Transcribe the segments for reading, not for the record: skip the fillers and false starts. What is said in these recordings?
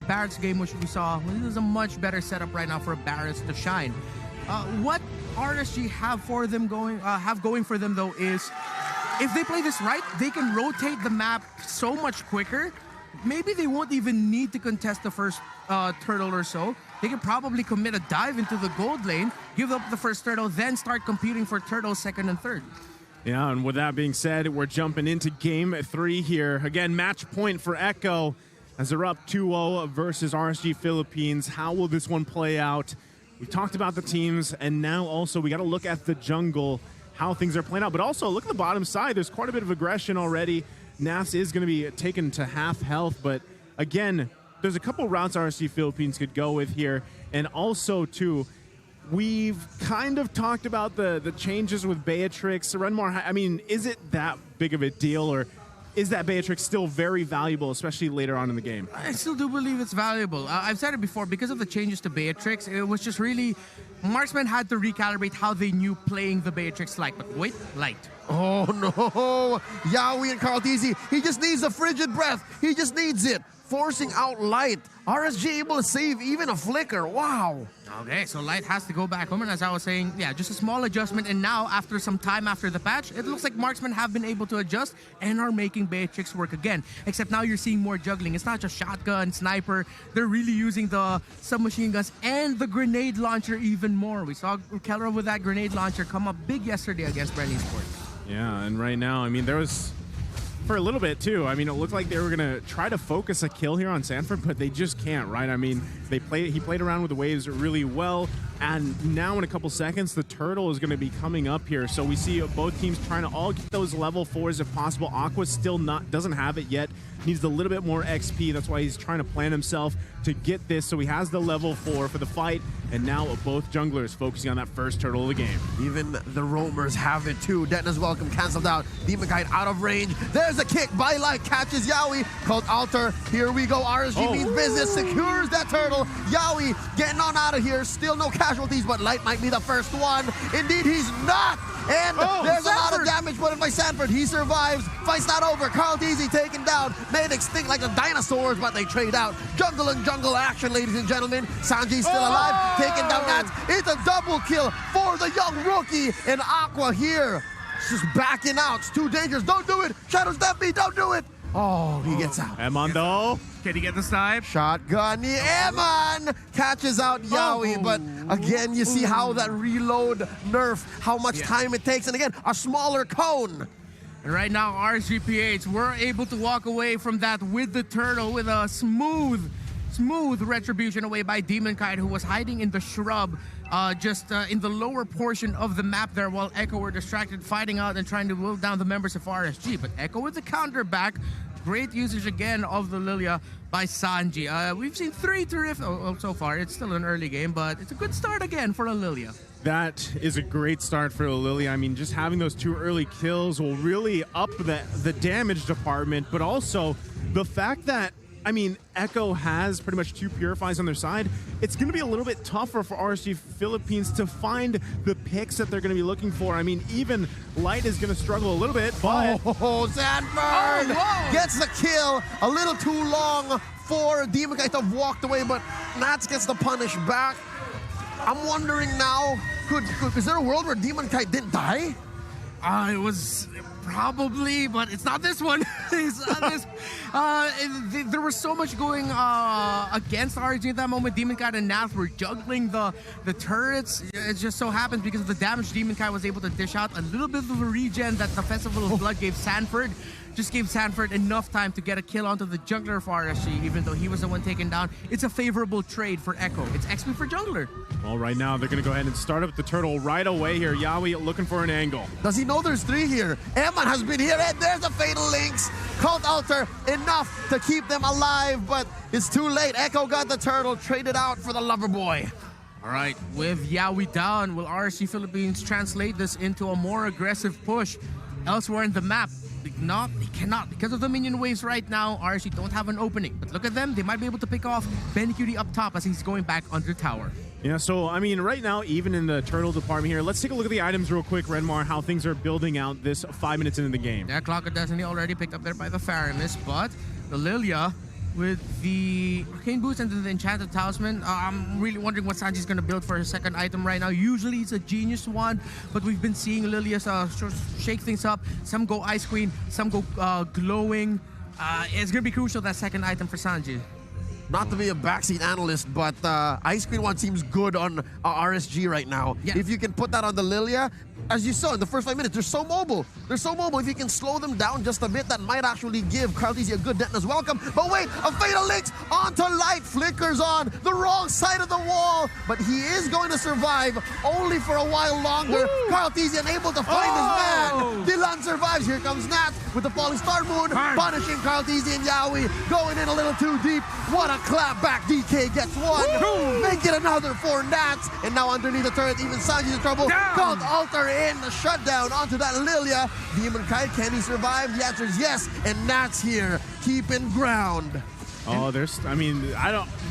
Barrett's game, which we saw, well, this is a much better setup right now for Barrett's to shine. What RSG have going for them though is, if they play this right, they can rotate the map so much quicker. Maybe they won't even need to contest the first turtle or so. They can probably commit a dive into the gold lane, give up the first turtle, then start competing for turtles second and third. Yeah, and with that being said, we're jumping into game 3 here. Again, match point for Echo as they're up 2-0 versus RSG Philippines. How will this one play out? We talked about the teams, and now also we got to look at the jungle, how things are playing out. But also, look at the bottom side. There's quite a bit of aggression already. Nafs is going to be taken to half health, but again, there's a couple routes RSG Philippines could go with here. And also, too, we've kind of talked about the changes with Beatrix. Renmar, I mean, is it that big of a deal, or is that Beatrix still very valuable, especially later on in the game? I still do believe it's valuable. I've said it before, because of the changes to Beatrix, it was just really, marksmen had to recalibrate how they knew playing the Beatrix like. But wait, light. Oh no, Yawi and Carl Deasy, he just needs a frigid breath. He just needs it. Forcing out Light. RSG able to save even a flicker. Wow. Okay, so Light has to go back home, and as I was saying, yeah, just a small adjustment, and now after some time after the patch, it looks like marksmen have been able to adjust and are making Beatrix work again. Except now you're seeing more juggling. It's not just shotgun, sniper. They're really using the submachine guns and the grenade launcher even more. We saw Keller with that grenade launcher come up big yesterday against Brenny Sports. Yeah, and right now, I mean, there was, for a little bit too, I mean, it looked like they were going to try to focus a kill here on Sanford, but they just can't, right? I mean, he played around with the waves really well, and now in a couple seconds, the turtle is going to be coming up here. So we see both teams trying to all get those level 4s if possible. Aqua still doesn't have it yet, needs a little bit more XP. That's why he's trying to plan himself to get this. So he has the level 4 for the fight, and now both junglers focusing on that first turtle of the game. Even the roamers have it too. Detna's welcome canceled out. Demon Kite out of range. There's a kick by Light, catches Yawi. Called Alter. Here we go. RSG means business. Secures that turtle. Yawi getting on out of here. Still no casualties, but Light might be the first one. Indeed, he's not. And there's a lot of damage put in by Sanford. He survives. Fight's not over. Carl Deasy taken down. Made extinct like the dinosaurs, but they trade out. Jungle and jungle action, ladies and gentlemen. Sanji's still alive. Taking down Nats. It's a double kill for the young rookie. And Aqua here. Just backing out. It's too dangerous. Don't do it. Shadow Stampede, don't do it. Oh, he gets out. Emando. Can he get the snipe? Shotgun. Eman catches out Yawi, but again, you see how that reload nerf, how much time it takes. And again, a smaller cone. And right now, RSGPH, we're able to walk away from that with the turtle with a smooth retribution away by Demon Kite, who was hiding in the shrub just in the lower portion of the map there, while Echo were distracted fighting out and trying to whittle down the members of RSG. But Echo with the counter back. Great usage again of the Lilia by Sanji. We've seen 3 terrific so far. It's still an early game, but it's a good start again for Lilia. That is a great start for Lilia. I mean, just having those 2 early kills will really up the damage department, but also the fact that, I mean, Echo has pretty much 2 Purifies on their side. It's going to be a little bit tougher for RSG Philippines to find the picks that they're going to be looking for. I mean, even Light is going to struggle a little bit, but... Sanford gets the kill. A little too long for Demon Kite to have walked away, but Nats gets the punish back. I'm wondering now, is there a world where Demon Kite didn't die? It was probably, but it's not this one. It's not this. There was so much going against RSG at that moment. Demon Kite and Nath were juggling the turrets. It just so happens because of the damage Demon Kite was able to dish out. A little bit of a regen that the Festival of Blood gave Sanford. Just gave Sanford enough time to get a kill onto the jungler for RSG, even though he was the one taken down. It's a favorable trade for Echo. It's XP for jungler. Well, right now they're going to go ahead and start up the turtle right away here. Yawi looking for an angle. Does he know there's 3 here? Eman has been here, and there's a Fatal Links. Cult Alter, enough to keep them alive, but it's too late. Echo got the turtle, traded out for the lover boy. All right, with Yawi down, will RSG Philippines translate this into a more aggressive push elsewhere in the map? Not, they cannot. Because of the minion waves right now, RSG don't have an opening. But look at them, they might be able to pick off Ben Cutie up top as he's going back under tower. Yeah, so, I mean, right now, even in the turtle department here, let's take a look at the items real quick, Renmar, how things are building out this 5 minutes into the game. Yeah, Clock of Destiny already picked up there by the Faramis, but the Lilia with the Arcane Boost and then the Enchanted Talisman. I'm really wondering what Sanji's going to build for his second item right now. Usually it's a genius one, but we've been seeing Lilius shake things up. Some go Ice Queen, some go glowing. It's going to be crucial, that second item for Sanji. Not to be a backseat analyst, but Ice Queen one seems good on RSG right now. Yeah. If you can put that on the Lilia, as you saw in the first 5 minutes, they're so mobile. They're so mobile. If you can slow them down just a bit, that might actually give Carltese a good Detna's welcome. But wait, a Fatal Links onto Light, flickers on the wrong side of the wall. But he is going to survive only for a while longer. Carltese unable to find his man. Dylan survives. Here comes Nat with the Falling Star Moon, punishing Carltese and Yaoi, going in a little too deep. What a clap back. DK gets one. Make it another for Nats. And now underneath the turret, even Sanji's in trouble. Cult Altar in the shutdown onto that Lilia. Demon Kite, can he survive? The answer is yes. And Nats here, keeping ground. Oh,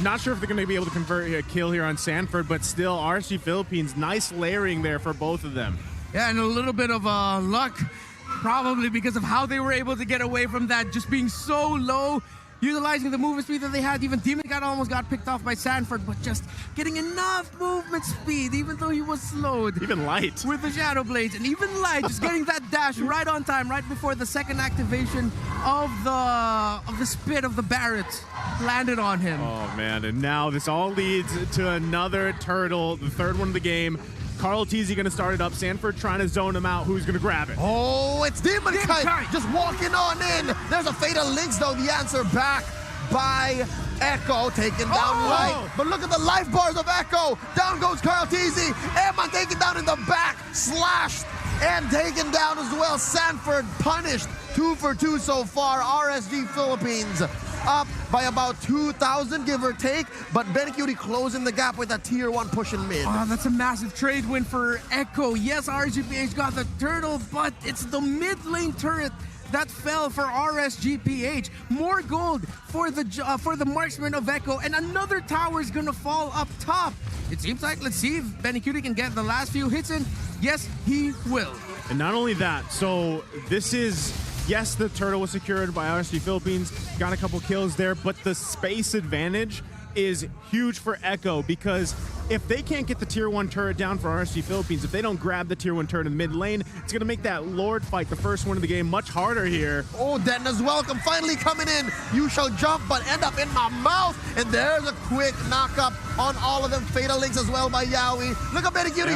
not sure if they're going to be able to convert a kill here on Sanford, but still, RSG Philippines, nice layering there for both of them. Yeah, and a little bit of luck, probably because of how they were able to get away from that, just being so low. Utilizing the movement speed that they had, even Demon Kite almost got picked off by Sanford, but just getting enough movement speed, even though he was slowed. Even Light. With the Shadow Blades, and even Light just getting that dash right on time, right before the second activation of the spit of the Barret landed on him. Oh man, and now this all leads to another turtle, the third one of the game. Carltese going to start it up. Sanford trying to zone him out. Who's going to grab it? Oh, it's Demon Kite just walking on in. There's a Fatal Links, though. The answer back by Echo, taken down Light. But look at the life bars of Echo. Down goes Carltese. Emma taken down in the back, slashed and taken down as well. Sanford punished. 2 for 2 so far. RSG Philippines up by about 2,000, give or take, but Benicudi closing the gap with a tier 1 push in mid. Oh, that's a massive trade win for Echo. Yes, RSGPH got the turtle, but it's the mid lane turret that fell for RSGPH. More gold for the marksman of Echo, and another tower is gonna fall up top. It seems like, let's see if Benicudi can get the last few hits in. Yes, he will. And not only that, so this is, yes, the turtle was secured by RSG Philippines, got a couple kills there, but the space advantage is huge for Echo, because if they can't get the tier 1 turret down for RSG Philippines, if they don't grab the tier 1 turret in the mid lane, it's going to make that Lord fight, the first one of the game, much harder here. Oh, Detna's welcome finally coming in. You shall jump, but end up in my mouth. And there's a quick knock-up on all of them. Fatal Links as well by Yaoi. Look at Benicudi.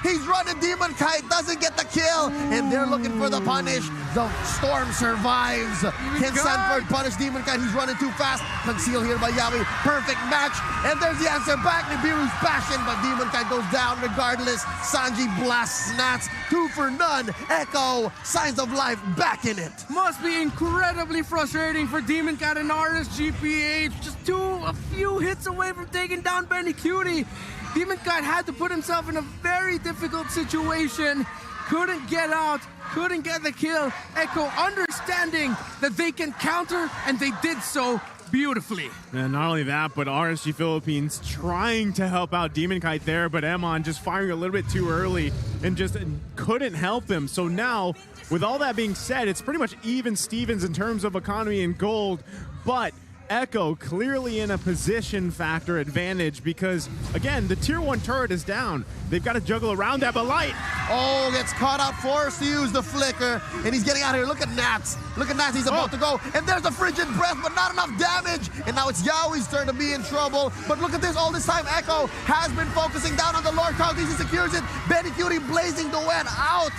He's running. Demon Kite doesn't get the kill. And they're looking for the punish. The Storm survives. Can Sanford punish Demon Kite? He's running too fast. Conceal here by Yaoi. Perfect match. And there's the answer back. Nibiru's passion, but Demon Kite goes down regardless. Sanji blasts Nats. 2 for none. Echo, signs of life back in it. Must be incredibly frustrating for Demon Kite and RSGPH. Just a few hits away from taking down Benicudi. Demon Kite had to put himself in a very difficult situation. Couldn't get out, couldn't get the kill. Echo understanding that they can counter, and they did so beautifully. And not only that, but RSG Philippines trying to help out Demon Kite there, but Emon just firing a little bit too early and just couldn't help them. So now, with all that being said, it's pretty much even Stevens in terms of economy and gold, but Echo clearly in a position factor advantage because, again, the tier 1 turret is down. They've got to juggle around that, but Light. Oh, gets caught out, forced to use the flicker, and he's getting out of here. Look at Nats. Look at Nats, he's about to go. And there's a frigid breath, but not enough damage. And now it's Yaoi's turn to be in trouble. But look at this, all this time Echo has been focusing down on the Lord Carltese. He secures it. Benicudi blazing the wet out.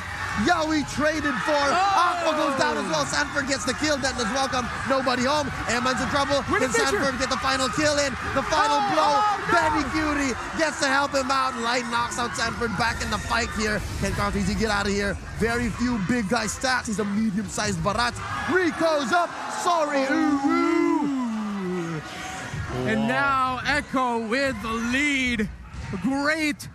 Yaoi traded for. Aqua goes down as well. Sanford gets the kill. Detna's welcome. Nobody home. Emman's in trouble. Can Sanford get the final kill in? The final blow. Benicudi gets to help him out. Light knocks out Sanford back in the fight here. Can Carltese get out of here? Very few big guy stats. He's a medium-sized Barat. Rico's up. Sorry. And now Echo with the lead. Great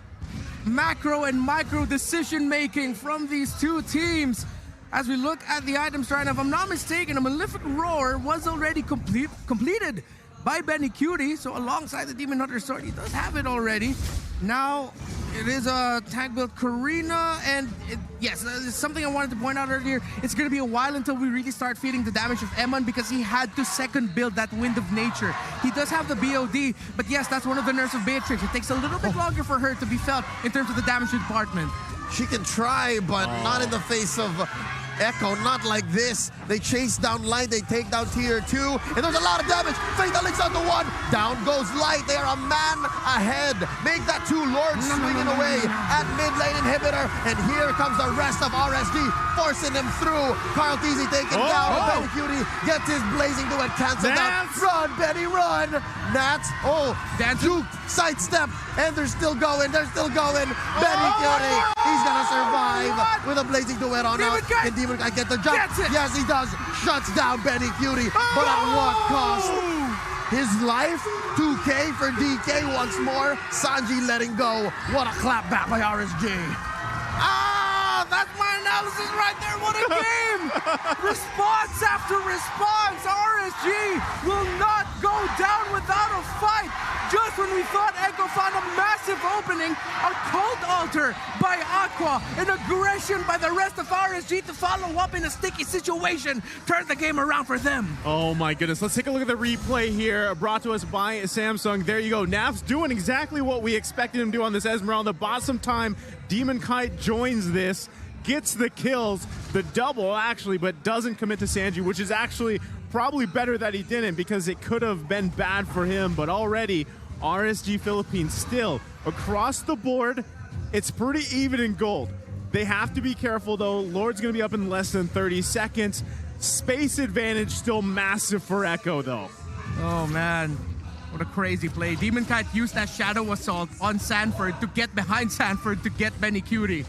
macro and micro decision making from these two teams. As we look at the items right now, if I'm not mistaken, a Malefic Roar was already completed by Benicudi. So alongside the Demon Hunter Sword, he does have it already. Now It is a tag build Karina, and yes, something I wanted to point out earlier. It's going to be a while until we really start feeling the damage of Eman because he had to second build that Wind of Nature. He does have the BOD, but yes, that's one of the nerfs of Beatrix. It takes a little bit longer for her to be felt in terms of the damage department. She can try, but not in the face of Echo, not like this. They chase down Light, they take down tier 2, and there's a lot of damage. Fatal links on the 1, down goes Light. They are a man ahead. Make that 2 Lords swinging away at mid lane inhibitor, and here comes the rest of RSG, forcing them through. Carl Teasy taken down, Benny Cutie gets his blazing duet canceled out. Run, Benny, run! Nats, Duke, sidestep, and they're still going, Benny Cutie, he's gonna survive with a blazing duet on out. Can Demon Guy get the jump? Yes, he does. Shuts down Benny Cutie, but at what cost? His life? 2K for DK once more. Sanji letting go. What a clapback by RSG. That's my analysis right there. What a game! Response after response. RSG will not go down without a fight. Just when we thought Echo found a massive opening, a cold altar by Aqua, an aggression by the rest of RSG to follow up in a sticky situation, turned the game around for them. Oh my goodness. Let's take a look at the replay here, brought to us by Samsung. There you go. Nav's doing exactly what we expected him to do on this Esmeralda. Bought some time. Demon Kite joins this, gets the kills, the double actually, but doesn't commit to Sanji, which is actually probably better that he didn't because it could have been bad for him. But already RSG Philippines still across the board, it's pretty even in gold. They have to be careful though. Lord's gonna be up in less than 30 seconds. Space advantage still massive for Echo though. Oh man, what a crazy play. Demon Kite used that Shadow Assault on Sanford to get behind Sanford to get Benny Cutie.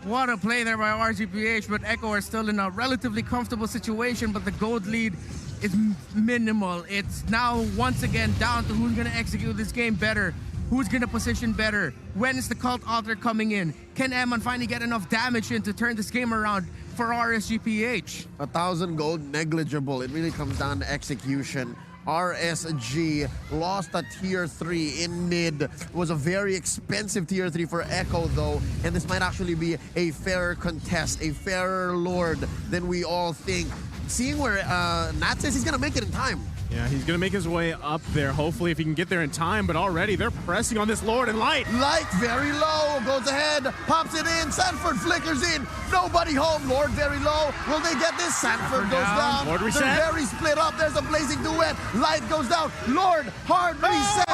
What a play there by RGPH, but Echo are still in a relatively comfortable situation, but the gold lead is minimal. It's now once again down to who's going to execute this game better, who's going to position better. When is the Cult Altar coming in? Can Eman finally get enough damage in to turn this game around for RSGPH? 1,000 gold, negligible. It really comes down to execution. RSG lost a tier 3 in mid. It was a very expensive tier 3 for Echo though, and this might actually be a fairer contest, a fairer Lord than we all think. Seeing where Nat says he's gonna make it in time. Yeah, he's gonna make his way up there, hopefully if he can get there in time, but already they're pressing on this Lord and Light. Light very low, goes ahead, pops it in, Sanford flickers in, nobody home, Lord very low. Will they get this? Sanford goes down. Lord reset. They're very split up, there's a blazing duet. Light goes down, Lord, hard reset.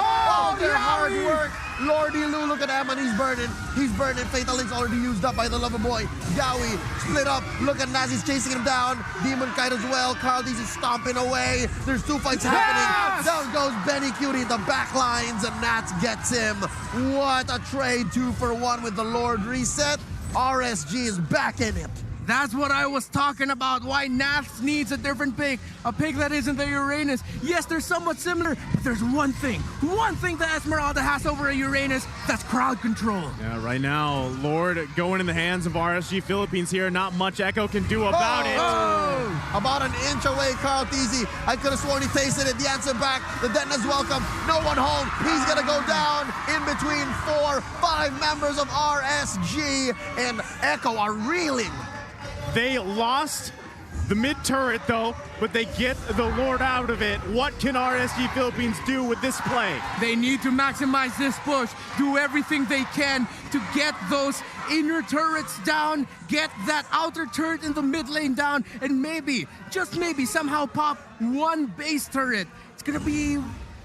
Their hard work. Lordy Lou, look at Eman, he's burning. He's burning. Fatal Link's already used up by the lover boy. Yaoi split up. Look at Nazi's chasing him down. Demon Kite as well. Carl D's is stomping away. There's 2 fights happening. Down goes Benny Cutie in the back lines, and Nats gets him. What a trade, 2 for 1 with the Lord reset. RSG is back in it. That's what I was talking about, why Nats needs a different pick. A pick that isn't the Uranus. Yes, they're somewhat similar, but there's one thing that Esmeralda has over a Uranus, that's crowd control. Yeah, right now, Lord going in the hands of RSG Philippines here. Not much Echo can do about it. About an inch away, Carl Teasy. I could have sworn he tasted it. The answer back. The Detna's welcome. No one home. He's going to go down in between 4-5 members of RSG, and Echo are reeling. They lost the mid turret though, but they get the Lord out of it. What can RSG Philippines do with this play? They need to maximize this push, do everything they can to get those inner turrets down, get that outer turret in the mid lane down, and maybe, just maybe, somehow pop 1 base turret. It's gonna be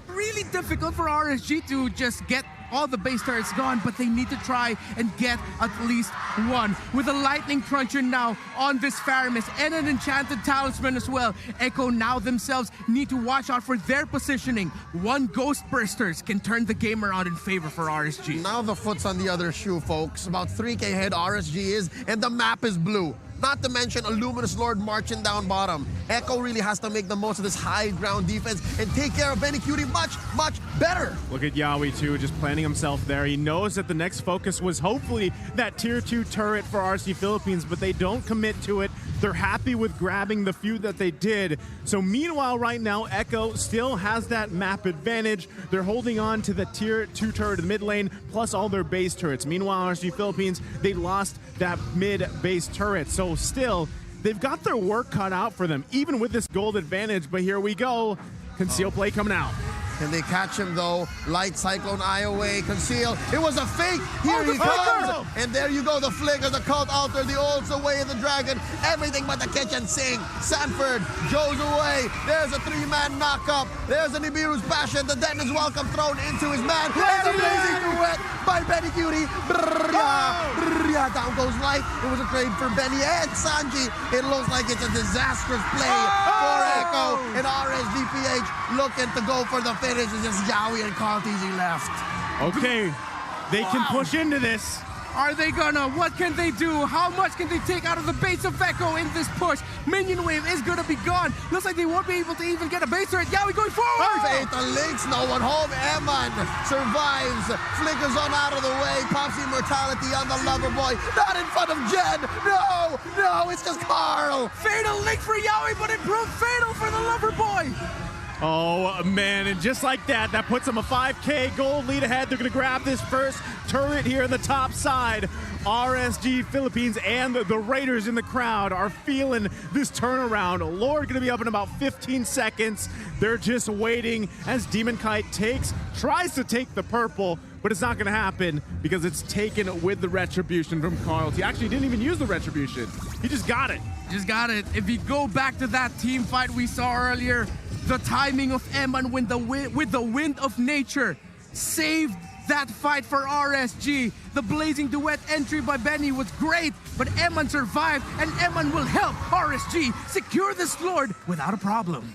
really difficult for RSG to just get all the base turrets gone, but they need to try and get at least 1. With a lightning cruncher now on this Faramis and an enchanted talisman as well, Echo now themselves need to watch out for their positioning. 1 Ghost Bursters can turn the game around in favor for RSG. Now the foot's on the other shoe, folks. About 3K ahead RSG is, and the map is blue. Not to mention a Luminous Lord marching down bottom. Echo really has to make the most of this high ground defense and take care of Benny Cutie much, much better. Look at Yaoi too, just planting himself there. He knows that the next focus was hopefully that tier 2 turret for RSG Philippines, but they don't commit to it. They're happy with grabbing the few that they did. So meanwhile, right now, Echo still has that map advantage. They're holding on to the tier 2 turret in the mid lane, plus all their base turrets. Meanwhile, RSG Philippines, they lost that mid base turret. So still, they've got their work cut out for them, even with this gold advantage. But here we go. Conceal play coming out. Can they catch him though? Light Cyclone Eye away, conceal. It was a fake. Here he comes. And there you go, the flicker, the cult altar, the ults away, the dragon, everything but the kitchen sink. Sanford goes away. There's a 3-man knock-up. There's a Nibiru's passion. The Dennis welcome thrown into his man. There's a blazing duet by Benny Cutie. Down goes Light. It was a trade for Benny and Sanji. It looks like it's a disastrous play for Echo. And RSGPH looking to go for the finish. It's just Yawi and Carteezy left. Okay, they can push into this. Are they gonna? What can they do? How much can they take out of the base of Echo in this push? Minion wave is gonna be gone. Looks like they won't be able to even get a base turret. Yawi going forward! Fatal links, no one home. Eman survives, flickers on out of the way, pops immortality on the lover boy. Not in front of Jen. No, it's just Carl. Fatal link for Yawi, but it proved fatal for the lover boy. Oh, man, and just like that, that puts them a 5K gold lead ahead. They're going to grab this first turret here in the top side. RSG Philippines and the Raiders in the crowd are feeling this turnaround. Lord going to be up in about 15 seconds. They're just waiting as Demon Kite tries to take the purple, but it's not going to happen because it's taken with the retribution from Carl. He actually didn't even use the retribution. He just got it. If you go back to that team fight we saw earlier, the timing of Eman with the wind of nature saved that fight for RSG. The blazing duet entry by Benny was great, but Eman survived, and Eman will help RSG secure this Lord without a problem.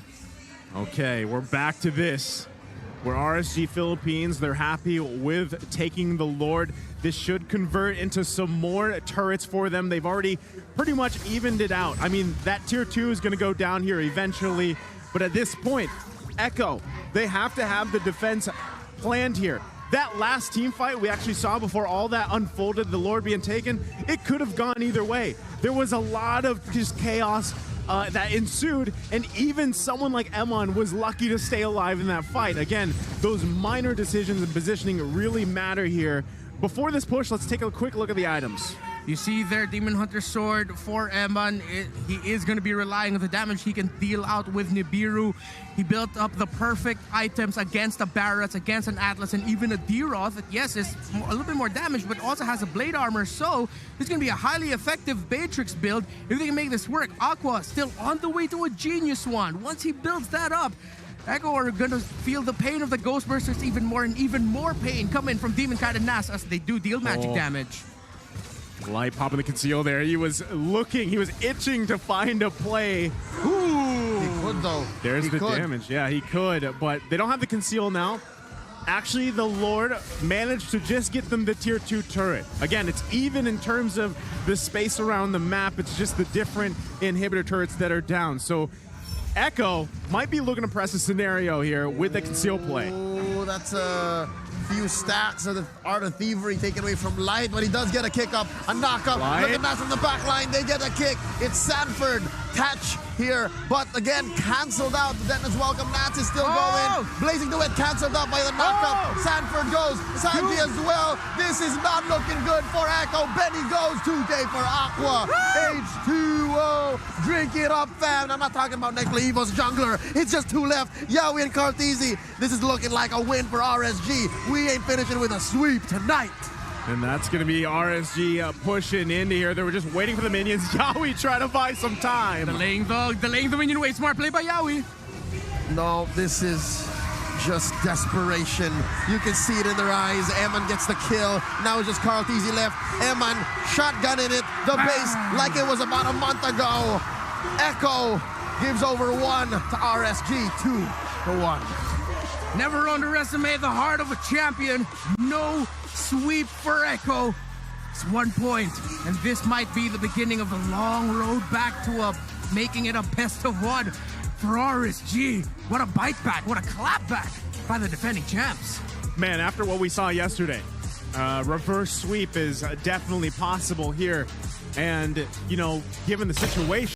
Okay, we're back to this. Where RSG Philippines, they're happy with taking the Lord. This should convert into some more turrets for them. They've already pretty much evened it out. I mean, that tier 2 is going to go down here eventually. But at this point, Echo, they have to have the defense planned here. That last team fight we actually saw before all that unfolded, the Lord being taken, it could have gone either way. There was a lot of just chaos that ensued, and even someone like Emon was lucky to stay alive in that fight. Again, those minor decisions and positioning really matter here. Before this push, let's take a quick look at the items. You see there, Demon Hunter Sword for Eman. He is going to be relying on the damage he can deal out with Nibiru. He built up the perfect items against the Barretts, against an Atlas, and even a D-Roth that, yes, is a little bit more damage, but also has a blade armor. So this is going to be a highly effective Batrix build if they can make this work. Aqua still on the way to a genius one. Once he builds that up, Echo are going to feel the pain of the Ghostbusters even more, and even more pain coming from Demon Kite and Nas as they do deal magic damage. Light popping the conceal there. He was itching to find a play. Ooh. He could though. There's the damage. Yeah, he could, but they don't have the conceal now. Actually, the Lord managed to just get them the tier 2 turret. Again, it's even in terms of the space around the map. It's just the different inhibitor turrets that are down. So Echo might be looking to press a scenario here with the conceal play. Oh, that's a few stacks of the Art of Thievery taken away from Light, but he does get a kick up, a knock up. Look at that from the back line. They get a kick. It's Sanford. Catch here, but again, canceled out. The Dennis welcome. Nats is still going. Blazing Duet canceled out by the knockup. Sanford goes. Sanji as well. This is not looking good for Echo. Benny goes 2K for Aqua. H2O. Drink it up, fam. I'm not talking about Necla Evo's jungler. It's just 2 left. Yawi and Carteezy. This is looking like a win for RSG. We ain't finishing with a sweep tonight. And that's going to be RSG pushing into here. They were just waiting for the minions. Yawi trying to buy some time. Delaying the minion wave. Smart play by Yawi. No, this is just desperation. You can see it in their eyes. Eman gets the kill. Now it's just Carteezy left. Eman shotgunning it. The base like it was about a month ago. Echo gives over 1 to RSG. 2-1. Never underestimate the heart of a champion. No sweep for Echo. It's 1 point, and this might be the beginning of the long road back to making it a best of 1 for RSG. What a bite back, what a clap back by the defending champs. Man, after what we saw yesterday, reverse sweep is definitely possible here. And, you know, given the situation,